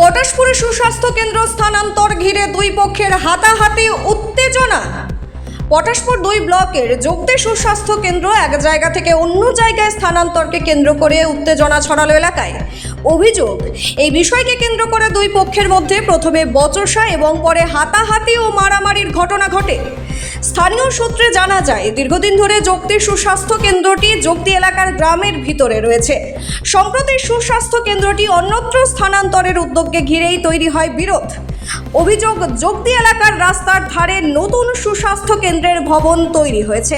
পটাশপুরে সুস্বাস্থ্য কেন্দ্র স্থানান্তর ঘিরে দুই পক্ষের হাতাহাতি উত্তেজনা। পটাশপুর 2 ব্লকের যোগদে সুস্বাস্থ্য কেন্দ্র এক জায়গা থেকে অন্য জায়গায় স্থানান্তরকে কেন্দ্র করে উত্তেজনা ছড়ালো এলাকায়। অভিযোগ, এই বিষয়কে কেন্দ্র করে দুই পক্ষের মধ্যে প্রথমে বচসা এবং পরে হাতাহাতি ও মারামারির ঘটনা ঘটে। স্থানীয় সূত্রে জানা যায়, দীর্ঘদিন ধরে যোগদে সুস্বাস্থ্য কেন্দ্রটি যোগদে এলাকার গ্রামের ভিতরে রয়েছে। সম্প্রতি সুস্বাস্থ্য কেন্দ্রটি অন্যত্র স্থানান্তরের উদ্যোগকে ঘিরেই তৈরি হয় বিরোধ। অভিযোগ, যোগদে এলাকার রাস্তার ধারে নতুন সুস্বাস্থ্য কেন্দ্রের ভবন তৈরি হয়েছে।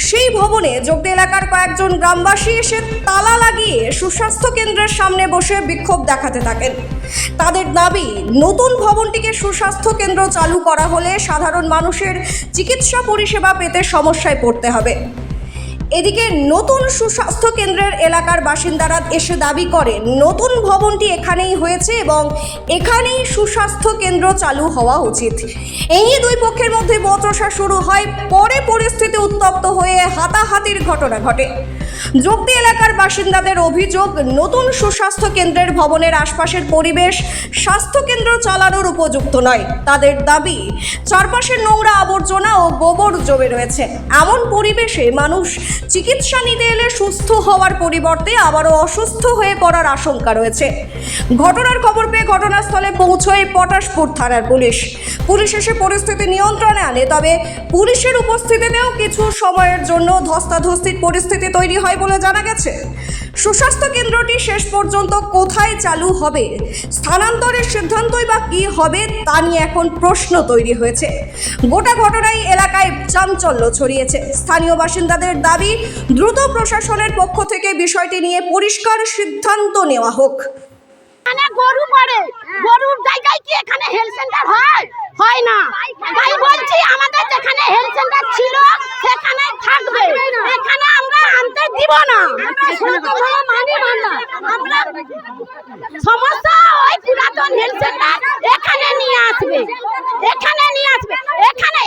সেই ভবনে যোগদে এলাকার কয়েকজন গ্রামবাসী এসে তালা লাগিয়ে সুস্বাস্থ্য কেন্দ্রের সামনে বসে বিক্ষোভ দেখাতে থাকেন। তাদের দাবি, নতুন ভবনটিকে সুস্বাস্থ্য কেন্দ্র চালু করা হলে সাধারণ মানুষের চিকিৎসা পরিষেবা পেতে সমস্যায় পড়তে হবে। এদিকে নতুন সুস্বাস্থ্য কেন্দ্রের এলাকার বাসিন্দারা এসে দাবি করে নতুন ভবনটি এখানেই হয়েছে এবং এখানেই সুস্বাস্থ্য কেন্দ্র চালু হওয়া উচিত। এই নিয়ে দুই পক্ষের মধ্যে বচসা শুরু হয়, পরে পরিস্থিতি উত্তপ্ত হয়ে হাতাহাতির ঘটনা ঘটে। যোগদে এলাকার বাসিন্দাদের অভিযোগ, নতুন সুস্বাস্থ্য কেন্দ্রের ভবনের আশপাশের পরিবেশ স্বাস্থ্য কেন্দ্র চালানোর উপযুক্ত নয়। তাদের দাবি, চারপাশে নোংরা আবর্জনা ও গোবর জমে রয়েছে। এমন পরিবেশে মানুষ চিকিৎসা নিতে এলে সুস্থ হওয়ার পরিবর্তে আবারও অসুস্থ হয়ে পড়ার আশঙ্কা রয়েছে। ঘটনার খবর পেয়ে ঘটনাস্থলে পৌঁছয় পটাশপুর থানার পুলিশ। পুলিশ এসে পরিস্থিতি নিয়ন্ত্রণে আনে, তবে পুলিশের উপস্থিতিতেও কিছু সময়ের জন্য ধস্তাধস্তির পরিস্থিতি তৈরি হয় বলে জানা গেছে। সুস্বাস্থ্য কেন্দ্রটি শেষ পর্যন্ত কোথায় চালু হবে, স্থানান্তরের সিদ্ধান্তই বা কী হবে, তা নিয়ে এখন প্রশ্ন তৈরি হয়েছে। গোটা ঘটনায় এলাকায় চাঞ্চল্য ছড়িয়েছে। স্থানীয় বাসিন্দাদের দাবি, দ্রুত প্রশাসনের পক্ষ থেকে বিষয়টি নিয়ে পরিষ্কার সিদ্ধান্ত নেওয়া হোক। গরু পড়ে, গরুর জায়গায় কি এখানে হেলথ সেন্টার হয়? হয় না। তাই বলছি, আমাদের যেখানে হেলথ সেন্টার ছিল সেখানে থাকবে, এখানে আমরা আনতে দিব না। আমরা সমস্যা ওই পুরাতন হেলথ সেন্টার এখানে নিয়ে আসবে, এখানে নিয়ে আসবে।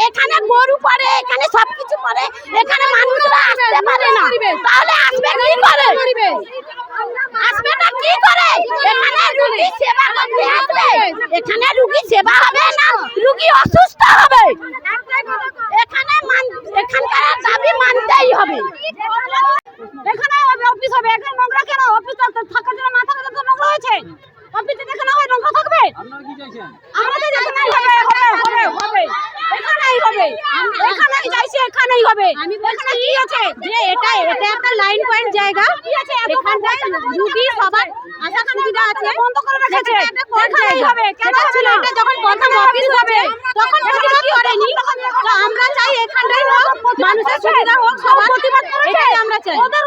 এখানে গরু পড়ে, এখানে সবকিছু পড়ে, এখানে মানুষরা আসতে পারে না। তাহলে আসবে কি করে? আসবে না কি করে? এখানে রোগী সেবা করতে আসবে, এখানে রোগী সেবা হবে না, রোগী অসুস্থ হবে। এখানকার দাবি মানতেই হবে। এখানে অফিস হবে, এখানে নোংরা কেন? অফিস থাকার জন্য না থাকার জন্য নোংরা হয়েছে। অফিসে এখানে হয় নোংরা থাকবে? আপনারা কি চাইছেন? আমাদের এখানেই হবে, এখানেই হবে, এখানেই চাইছি, এখানেই হবে। এখানে কি আছে যে এটা একটা লাইন পয়েন্ট জায়গা, এখানটায় রুগী সবার আশা সুবিধা আছে, বন্ধ করে রেখেছে। এটা কোর্ট জায়গা হবে, কেন ছিল? এটা যখন প্রথম অফিস হবে তখন প্রতিবাদ করেনি, তো আমরা চাই এখানটায় হোক, মানুষের সুবিধা হোক, সবার প্রতিবাদ করেছে। আমরা চাই ওদের